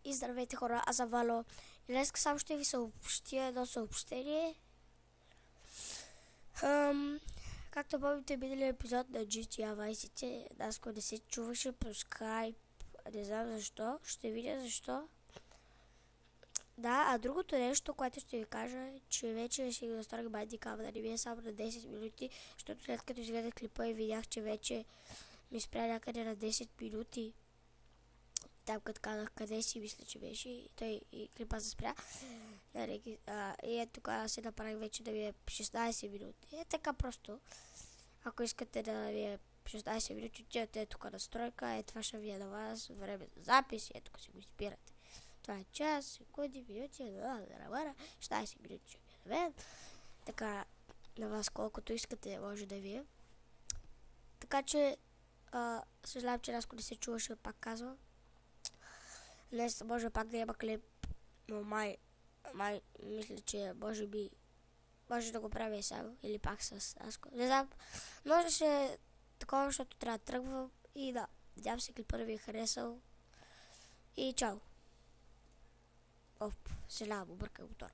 И здравейте хора, аз съм Вало. И днес само ще ви съобщя едно съобщение. Както помните, миналия епизод на GTA Vice, Наско не се чуваше по Skype. Не знам защо, ще видя защо. Да, а другото нещо, което ще ви кажа, е, че вече ще ги настроих бандикама, да не ми е само на 10 минути, защото след като изгледах клипа и видях, че вече ми спря някъде на 10 минути. Там като казах къде си, мисля, че беше и той и клипа се спря. И ето тогава се направих вече да ви е 16 минути. Е така просто. Ако искате да ви е 16 минути, отивате тук настройка, това ще ви е на вас време за запис и ето си го избирате. Това е час, секунди, минути, 16 минути ще ви е на мен. Така на вас колкото искате може да ви е. Така че съжалявам, че Наско не се чуваше, пак казвам. Днес може пак да има клип, но май мисля, че може да го правя и само, или пак с Наско. Не знам, може ще такова, защото трябва да тръгвам и да, надявам се клипът да ви е харесал и чао. Съжалявам, обърках мотор.